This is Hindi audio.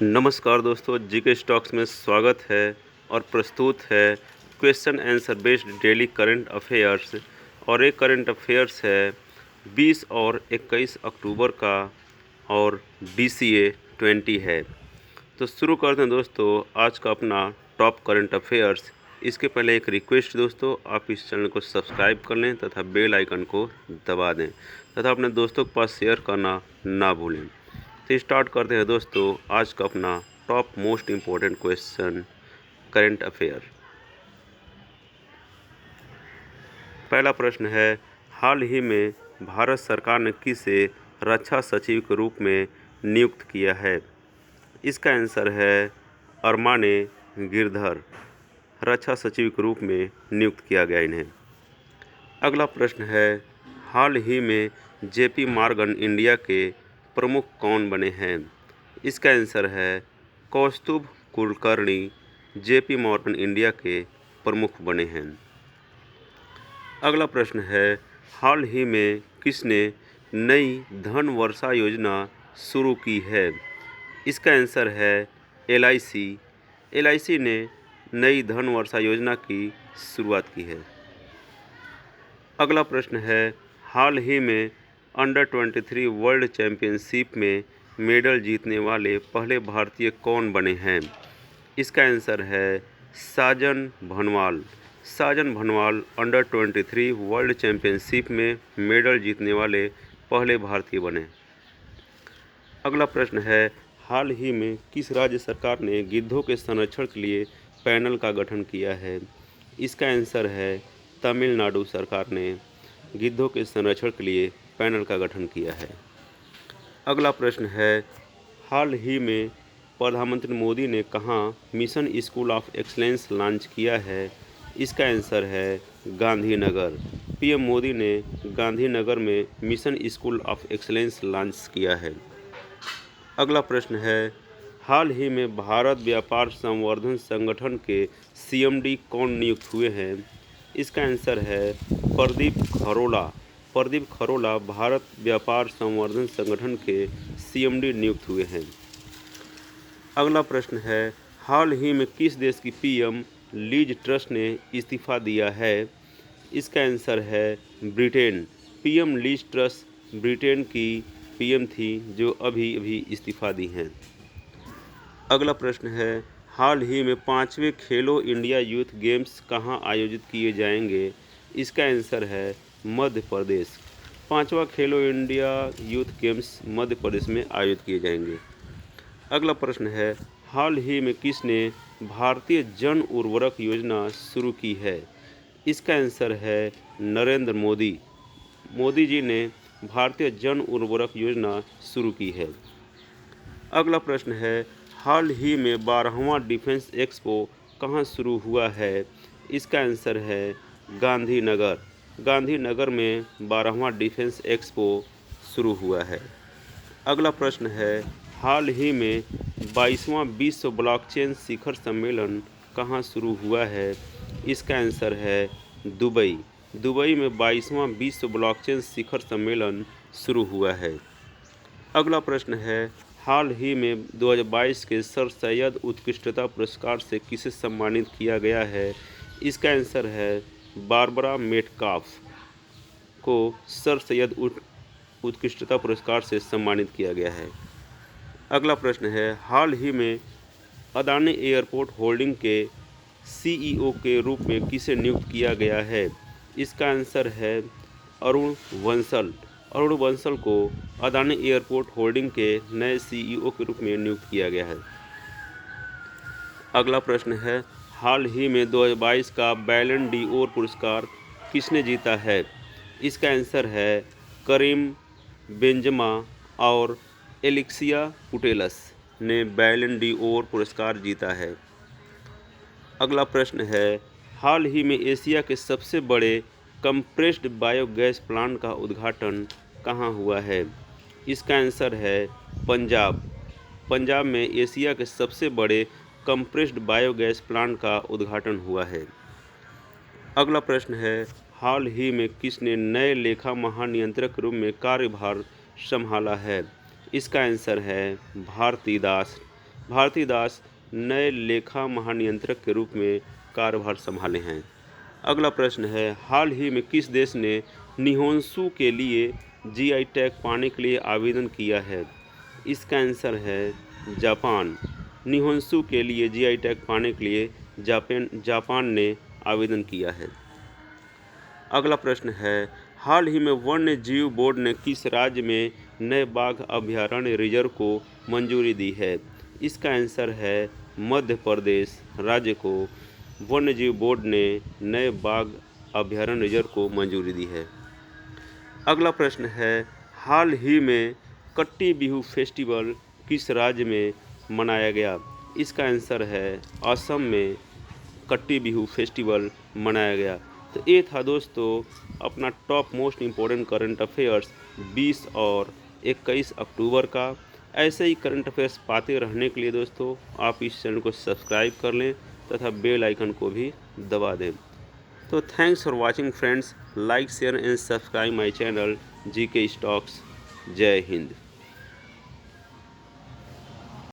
नमस्कार दोस्तों, जीके स्टॉक्स में स्वागत है और प्रस्तुत है question answer based daily current affairs. और एक करंट अफेयर्स है 20 और 21 अक्टूबर का और DCA 20 है। तो शुरू करते हैं दोस्तों आज का अपना टॉप करंट अफेयर्स। इसके पहले एक रिक्वेस्ट दोस्तों, आप इस चैनल को सब्सक्राइब कर लें तथा बेल आइकन को दबा दें तथा अपने दोस्तों के पास शेयर करना ना भूलें। तो स्टार्ट करते हैं दोस्तों आज का अपना top most important question current affair. पहला प्रश्न है, हाल ही में भारत सरकार ने किसे रक्षा सचिव के रूप में नियुक्त किया है? इसका आंसर है अरमाने गिरधर, रक्षा सचिव के रूप में नियुक्त किया गया इन्हें। अगला प्रश्न है, हाल ही में JP मॉर्गन इंडिया के प्रमुख कौन बने हैं? इसका आंसर है कौस्तुभ कुलकर्णी, JP मॉर्गन इंडिया के प्रमुख बने हैं। अगला प्रश्न है, हाल ही में किसने नई धन वर्षा योजना शुरू की है? इसका आंसर है LIC। LIC ने नई धन वर्षा योजना की शुरुआत की है। अगला प्रश्न है, हाल ही में अंडर 23 वर्ल्ड चैंपियनशिप में मेडल जीतने वाले पहले भारतीय कौन बने हैं? इसका आंसर है साजन भनवाल। साजन भनवाल अंडर 23 वर्ल्ड चैंपियनशिप में मेडल जीतने वाले पहले भारतीय बने। अगला प्रश्न है, हाल ही में किस राज्य सरकार ने गिद्धों के संरक्षण के लिए पैनल का गठन किया है? इसका आंसर है तमिलनाडु सरकार ने गिद्धों के संरक्षण के लिए पैनल का गठन किया है। अगला प्रश्न है, हाल ही में प्रधानमंत्री मोदी ने कहाँ mission school of excellence launch किया है? इसका आंसर है गांधीनगर। PM मोदी ने गांधीनगर में mission school of excellence launch किया है। अगला प्रश्न है, हाल ही में भारत व्यापार संवर्धन संगठन के CMD कौन नियुक्त हुए हैं? इसका आंसर है प्रदीप खरोला। प्रदीप खरोला भारत व्यापार संवर्धन संगठन के CMD नियुक्त हुए हैं। अगला प्रश्न है, हाल ही में किस देश की PM लीज ट्रस ने इस्तीफा दिया है? इसका आंसर है Britain. PM lease truss Britain की PM थी जो अभी अभी इस्तीफा दी हैं। अगला प्रश्न है, हाल ही में 5वें खेलो इंडिया यूथ गेम्स कहाँ आयोजित किए जाएंगे? इसका आंसर है मध्य प्रदेश। 5वां खेलो India youth games Madhya Pradesh में आयोजित किए जाएंगे। अगला प्रश्न है, हाल ही में किसने भारतीय जन उर्वरक योजना शुरू की है? इसका आंसर है नरेंद्र मोदी। मोदी जी ने भारतीय जन उर्वरक योजना शुरू की है। अगला प्रश्न है, हाल ही में 12वां डिफेंस एक्सपो कहाँ शुरू हुआ है? इसका आंसर है गांधीनगर। गांधीनगर में 12वां डिफेंस एक्सपो शुरू हुआ है। अगला प्रश्न है, हाल ही में 22वां विश्व ब्लॉकचेन शिखर सम्मेलन कहाँ शुरू हुआ है? इसका आंसर है दुबई। दुबई में 22वां विश्व ब्लॉकचेन शिखर सम्मेलन शुरू हुआ है। अगला प्रश्न है, हाल ही में 2022 के सर सैयद उत्कृष्टता पुरस्कार से किसे सम्मानित किया गया है? इसका आंसर है बारबरा मेटकाफ को सर सैयद उत्कृष्टता पुरस्कार से सम्मानित किया गया है। अगला प्रश्न है, हाल ही में अदानी एयरपोर्ट होल्डिंग के CEO के रूप में किसे नियुक्त किया गया है? इसका आंसर है अरुण बंसल। अरुण बंसल को अदानी एयरपोर्ट होल्डिंग के नए CEO के रूप में नियुक्त किया गया है। अगला प्रश्न है, हाल ही में 2022 का बैलन डी'ओर पुरस्कार किसने जीता है? इसका आंसर है करीम बेंजमा और एलेक्सिया पुटेलस ने बैलन डी'ओर पुरस्कार जीता है। अगला प्रश्न है, हाल ही में एशिया के सबसे बड़े कंप्रेस्ड बायोगैस प्लांट का उद्घाटन कहाँ हुआ है? इसका आंसर है पंजाब। पंजाब में एशिया के सबसे बड़े कंप्रेस्ड बायोगैस प्लांट का उद्घाटन हुआ है। अगला प्रश्न है, हाल ही में किसने नए लेखा महानियंत्रक के रूप में कार्यभार संभाला है? इसका आंसर है भारती दास। भारतीदास नए लेखा महानियंत्रक के रूप में कार्यभार संभाले हैं। अगला प्रश्न है, हाल ही में किस देश ने निहोंसू के लिए जीआई टैग पाने के लिए आवेदन किया है? इसका आंसर है जापान। निहोंसू के लिए जीआई टैग पाने के लिए जापान ने आवेदन किया है। अगला प्रश्न है, हाल ही में वन्य जीव बोर्ड ने किस राज्य में नए बाघ अभयारण्य रिजर्व को मंजूरी दी है? इसका आंसर है मध्य प्रदेश राज्य को वन्य जीव बोर्ड ने नए बाघ अभयारण्य रिजर्व को मंजूरी दी है। अगला प्रश्न है, हाल ही में कट्टी बिहू फेस्टिवल किस राज्य में मनाया गया? इसका आंसर है असम में कट्टी बिहू फेस्टिवल मनाया गया। तो ये था दोस्तों अपना top most important current affairs 20 और 21 अक्टूबर का। ऐसे ही करंट अफेयर्स पाते रहने के लिए दोस्तों आप इस चैनल को सब्सक्राइब कर लें तथा बेल आइकन को भी दबा दें। तो thanks for watching friends, like share and subscribe my channel GK stocks. जय हिंद।